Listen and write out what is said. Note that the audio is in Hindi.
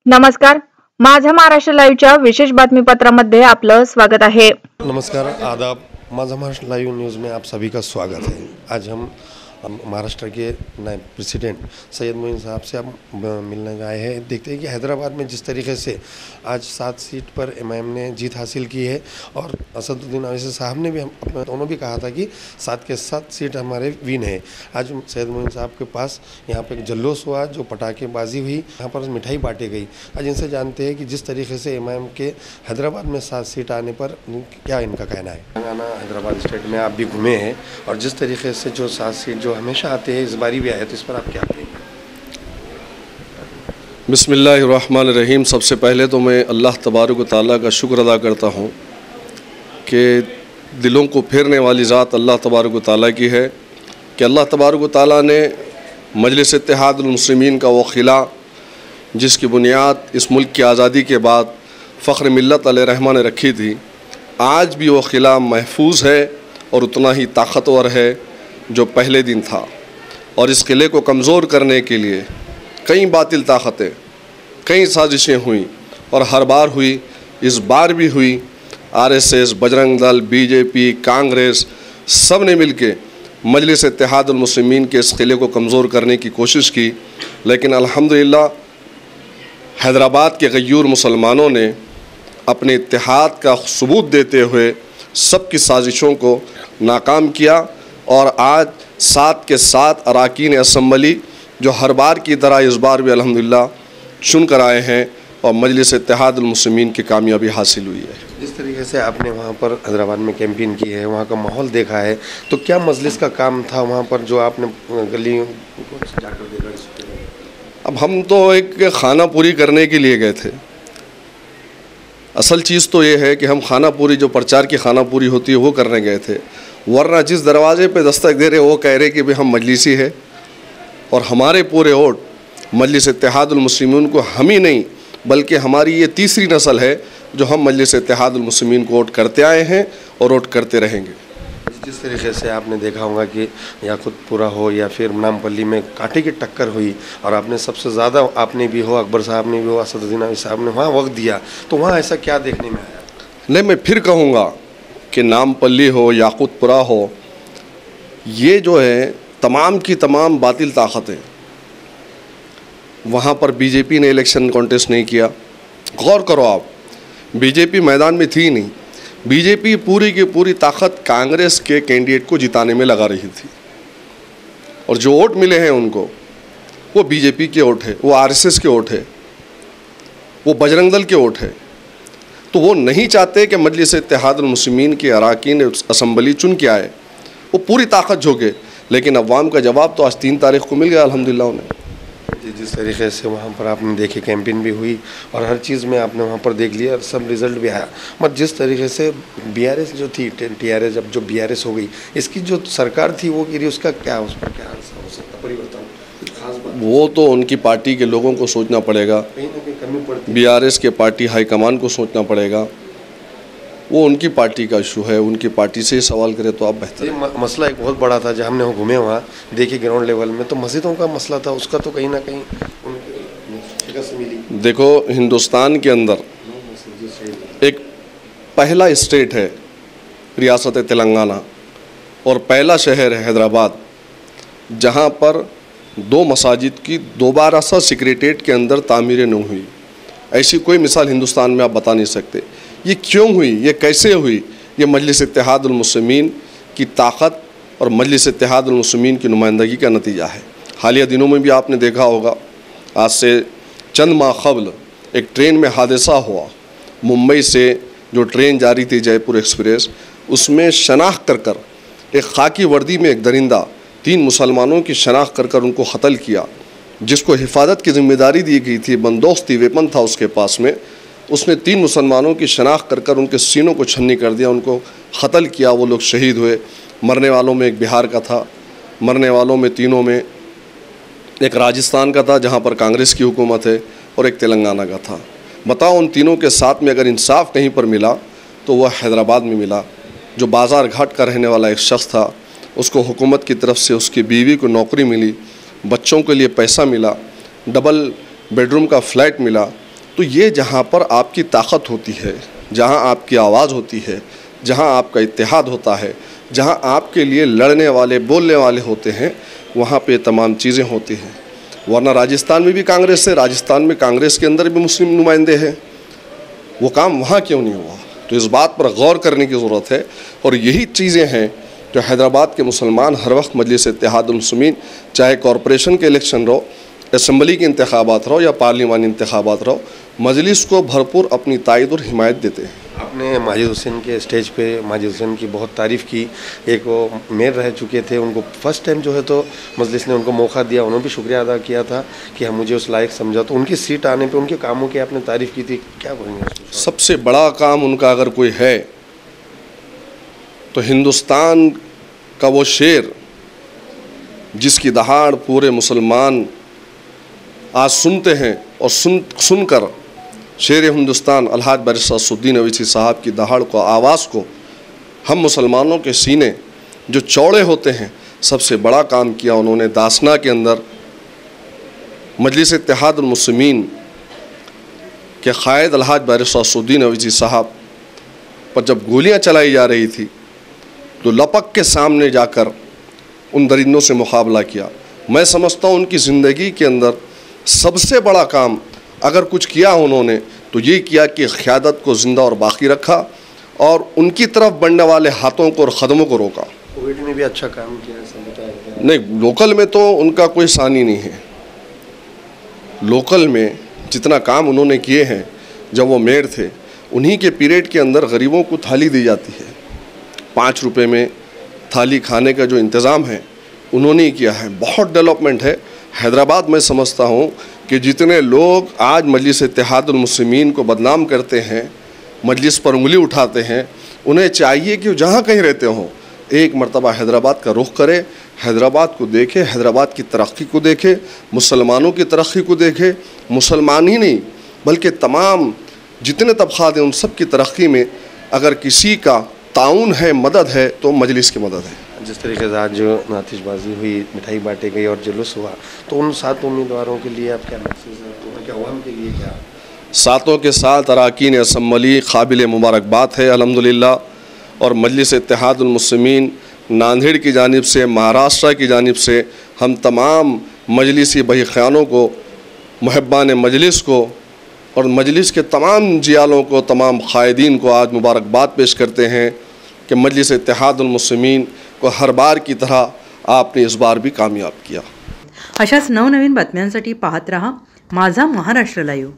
नमस्कार, माझा महाराष्ट्र लाईव्हच्या विशेष बातमीपत्रामध्ये आपलं स्वागत है। नमस्कार, आदाब। माझा महाराष्ट्र लाइव न्यूज़ में आप सभी का स्वागत है। आज हम महाराष्ट्र के नए प्रेसिडेंट सैयद मोइन साहब से हम मिलने आए हैं। देखते हैं कि हैदराबाद में जिस तरीके से आज 7 सीट पर एमआईएम ने जीत हासिल की है और असदुद्दीन ओवैसी साहब ने भी हम दोनों भी कहा था कि 7 के 7 सीट हमारे विन है। आज सैयद मोइन साहब के पास यहाँ पर एक जल्लोस हुआ, जो पटाखेबाजी हुई, यहाँ पर मिठाई बांटी गई। आज इनसे जानते हैं कि जिस तरीके से एमआईएम के हैदराबाद में 7 सीट आने पर क्या इनका कहना है। तेलंगाना हैदराबाद स्टेट में आप भी घूमे हैं और जिस तरीके से जो 7 सीट जो हमेशा आते हैं इस बारी भी आए, तो इस पर आप क्या कहेंगे? बिस्मिल्लाहिर्रहमानिर्रहीम। सबसे पहले तो मैं अल्लाह तबारक व तआला का शुक्र अदा करता हूँ कि दिलों को फेरने वाली ज़ात अल्लाह तबारक व तआला की है कि अल्लाह तबारक व तआला ने मजलिस इत्तेहादुल मुस्लिमीन का वो खिला जिसकी बुनियाद इस मुल्क की आज़ादी के बाद फ़ख्र मिल्लत अलैहिर्रहमा ने रखी थी, आज भी वो खिला महफूज है और उतना ही ताकतवर है जो पहले दिन था। और इस किले को कमज़ोर करने के लिए कई बातिल ताकतें, कई साजिशें हुई और हर बार हुई, इस बार भी हुई। आरएसएस, बजरंग दल, बीजेपी, कांग्रेस सब ने मिल के मजलिस इत्तेहादुल मुस्लिमीन के इस किले को कमज़ोर करने की कोशिश की, लेकिन अल्हम्दुलिल्लाह हैदराबाद के गयूर मुसलमानों ने अपने इत्तेहाद का सबूत देते हुए सबकी साजिशों को नाकाम किया और आज 7 के 7 अरकान असम्बली जो हर बार की तरह इस बार भी अल्हम्दुलिल्लाह चुन कर आए हैं और मजलिस इत्तेहादुल मुस्लिमीन की कामयाबी हासिल हुई है। जिस तरीके से आपने वहाँ पर हैदराबाद में कैंपेन की है, वहाँ का माहौल देखा है, तो क्या मजलिस का काम था वहाँ पर जो आपने गलियों को जाकर देखा? अब हम तो एक खाना पूरी करने के लिए गए थे। असल चीज़ तो ये है कि हम खाना पूरी, जो प्रचार की खाना पूरी होती है, वो करने गए थे, वरना जिस दरवाजे पे दस्तक दे रहे वो कह रहे कि भाई हम मजलिसी है और हमारे पूरे वोट मजलिस इत्तेहादुल मुस्लिमीन को हम ही नहीं बल्कि हमारी ये तीसरी नस्ल है जो हम मजलिस इत्तेहादुल मुस्लिमीन को वोट करते आए हैं और वोट करते रहेंगे। जिस तरीके से आपने देखा होगा कि याकुतपुरा हो या फिर नामपल्ली में कांटे की टक्कर हुई और आपने सबसे ज़्यादा, आपने भी हो, अकबर साहब ने भी हो, असदुद्दीन ओवैसी साहब ने वहाँ वक्त दिया, तो वहाँ ऐसा क्या देखने में आया? नहीं, मैं फिर कहूँगा कि नामपल्ली हो, याकुतपुरा हो, ये जो है तमाम की तमाम बातिल ताकतें, वहाँ पर बीजेपी ने इलेक्शन कॉन्टेस्ट नहीं किया। गौर करो आप, बीजेपी मैदान में थी नहीं, बीजेपी पूरी की पूरी ताकत कांग्रेस के कैंडिडेट को जिताने में लगा रही थी और जो वोट मिले हैं उनको, वो बीजेपी के वोट है, वो आरएसएस के वोट है, वो बजरंग दल के वोट है। तो वो नहीं चाहते कि मजलिस इत्तेहादुल मुस्लिमीन के अरकान असम्बली चुन के आए, वो पूरी ताकत झोंके, लेकिन अवाम का जवाब तो आज 3 तारीख को मिल गया अल्हम्दुलिल्लाह उन्हें। जिस तरीके से वहाँ पर आपने देखी, कैंपेन भी हुई और हर चीज़ में आपने वहाँ पर देख लिया और सब रिजल्ट भी आया, मगर जिस तरीके से बीआरएस जो थी, टीआरएस अब जो बीआरएस हो गई, इसकी जो सरकार थी वो गिरी, उसका क्या, उस पर क्या हो सकता परिवर्तन? खास बात वो तो उनकी पार्टी के लोगों को सोचना पड़ेगा, कहीं ना कहीं कमी पड़ती, बीआरएस के पार्टी हाईकमान को सोचना पड़ेगा, वो उनकी पार्टी का इशू है, उनकी पार्टी से सवाल करें तो आप बेहतर है। मसला एक बहुत बड़ा था, जब हमने घूमे वहाँ देखे ग्राउंड लेवल में, तो मस्जिदों का मसला था, उसका तो कहीं ना कहीं शिकस्त मिली। देखो, हिंदुस्तान के अंदर एक पहला स्टेट है रियासत तेलंगाना और पहला शहर है हैदराबाद, जहाँ पर 2 मसाजिद की दोबारा सा सेक्रेटेरिएट के अंदर तामीरें नहीं हुई। ऐसी कोई मिसाल हिंदुस्तान में आप बता नहीं सकते। ये क्यों हुई, ये कैसे हुई? ये मजलिस इत्तेहादुल मुस्लिमीन की ताकत और मजलिस इत्तेहादुल मुस्लिमीन की नुमाइंदगी का नतीजा है। हालिया दिनों में भी आपने देखा होगा, आज से चंद माह क़ब्ल एक ट्रेन में हादसा हुआ, मुंबई से जो ट्रेन जा रही थी जयपुर एक्सप्रेस, उसमें शनाख्त कर कर एक खाकी वर्दी में एक दरिंदा 3 मुसलमानों की शनाख्त कर कर उनको क़त्ल किया, जिसको हिफाजत की जिम्मेदारी दी गई थी, बंदोक थी, वेपन था उसके पास में, उसने 3 मुसलमानों की शनाख्त कर कर उनके सीनों को छन्नी कर दिया, उनको क़त्ल किया। वो लोग शहीद हुए। मरने वालों में एक बिहार का था, मरने वालों में तीनों में एक राजस्थान का था जहाँ पर कांग्रेस की हुकूमत है और एक तेलंगाना का था। बताओ, उन तीनों के साथ में अगर इंसाफ कहीं पर मिला तो वह हैदराबाद में मिला। जो बाज़ार घाट का रहने वाला एक शख्स था, उसको हुकूमत की तरफ से उसकी बीवी को नौकरी मिली, बच्चों के लिए पैसा मिला, डबल बेडरूम का फ्लैट मिला, तो ये जहाँ पर आपकी ताकत होती है, जहाँ आपकी आवाज़ होती है, जहाँ आपका इत्तेहाद होता है, जहाँ आपके लिए लड़ने वाले बोलने वाले होते हैं, वहाँ पे तमाम चीज़ें होती हैं। वरना राजस्थान में भी कांग्रेस है, राजस्थान में कांग्रेस के अंदर भी मुस्लिम नुमाइंदे हैं, वो काम वहाँ क्यों नहीं हुआ? तो इस बात पर गौर करने की ज़रूरत है। और यही चीज़ें हैं जो हैदराबाद के मुसलमान हर वक्त मजलिस इत्तेहादुल मुस्लिमीन, चाहे कॉरपोरेशन के इलेक्शन रहो, असम्बली के इंतखाबात रहो या पार्लिमानी इंतखाबात रहो, मजलिस को भरपूर अपनी तायद और हिमायत देते हैं। आपने माजिद हुसैन के स्टेज पे माजिद हुसैन की बहुत तारीफ़ की। एक वो मेयर रह चुके थे, उनको फर्स्ट टाइम जो है तो मजलिस ने उनको मौका दिया, उन्होंने भी शुक्रिया अदा किया था कि हम मुझे उस लायक समझा। तो उनकी सीट आने पे उनके कामों की आपने तारीफ़ की थी, क्या बोलेंगे? सबसे बड़ा काम उनका अगर कोई है तो हिंदुस्तान का वो शेर जिसकी दहाड़ पूरे मुसलमान आज सुनते हैं, और सुनकर शेर हिंदुस्तान अलहाज बैरिस्टर असदुद्दीन ओवैसी साहब की दहाड़ को, आवाज़ को, हम मुसलमानों के सीने जो चौड़े होते हैं, सबसे बड़ा काम किया उन्होंने। दासना के अंदर मजलिस इत्तेहादुल मुस्लिमीन के क़ायद अलहाज बैरिस्टर असदुद्दीन ओवैसी साहब पर जब गोलियां चलाई जा रही थी तो लपक के सामने जाकर उन दरिंदों से मुकाबला किया। मैं समझता हूँ उनकी ज़िंदगी के अंदर सबसे बड़ा काम अगर कुछ किया उन्होंने तो ये किया कि क़यादत को ज़िंदा और बाकी रखा और उनकी तरफ बढ़ने वाले हाथों को और क़दमों को रोका। कोविड में भी अच्छा काम किया, ऐसा बताया? नहीं, लोकल में तो उनका कोई सानी नहीं है। लोकल में जितना काम उन्होंने किए हैं, जब वो मेयर थे उन्हीं के पीरियड के अंदर गरीबों को थाली दी जाती है, 5 रुपये में थाली खाने का जो इंतज़ाम है उन्होंने ही किया है। बहुत डेवलपमेंट है हैदराबाद। मैं समझता हूँ कि जितने लोग आज मजलिस इत्तेहादुल मुस्लिमीन को बदनाम करते हैं, मजलिस पर उंगली उठाते हैं, उन्हें चाहिए कि जहाँ कहीं रहते हों एक मरतबा हैदराबाद का रुख करे, हैदराबाद को देखे, हैदराबाद की तरक्की को देखे, मुसलमानों की तरक्की को देखे। मुसलमान ही नहीं बल्कि तमाम जितने तबक़ात हैं उन सब की तरक्की में अगर किसी का ताउन है, मदद है, तो मजलिस की मदद है। जिस तरीके से आज जो आतिशबाजी हुई, मिठाई बांटी गई और जुलूस हुआ, तो उन 7 उम्मीदवारों के लिए आप क्या मैसेज है, उनके अवाम के लिए क्या? 7 के 7 अरकान असम्बली काबिल मुबारकबाद है अल्हम्दुलिल्लाह। और मजलिस इत्तेहादुल मुस्लिमीन नांदेड़ की जानिब से, महाराष्ट्र की जानिब से हम तमाम मजलिसी बहीखानों को, मुहब्बान मजलिस को और मजलिस के तमाम जियालों को, तमाम क़ायदीन को आज मुबारकबाद पेश करते हैं कि मजलिस इत्तेहादुल मुस्लिमीन को हर बार की तरह आपने इस बार भी कामयाब किया। अशाच नवनवीन बातम्यांसाठी पाहत रहा माझा महाराष्ट्र लाईव्ह।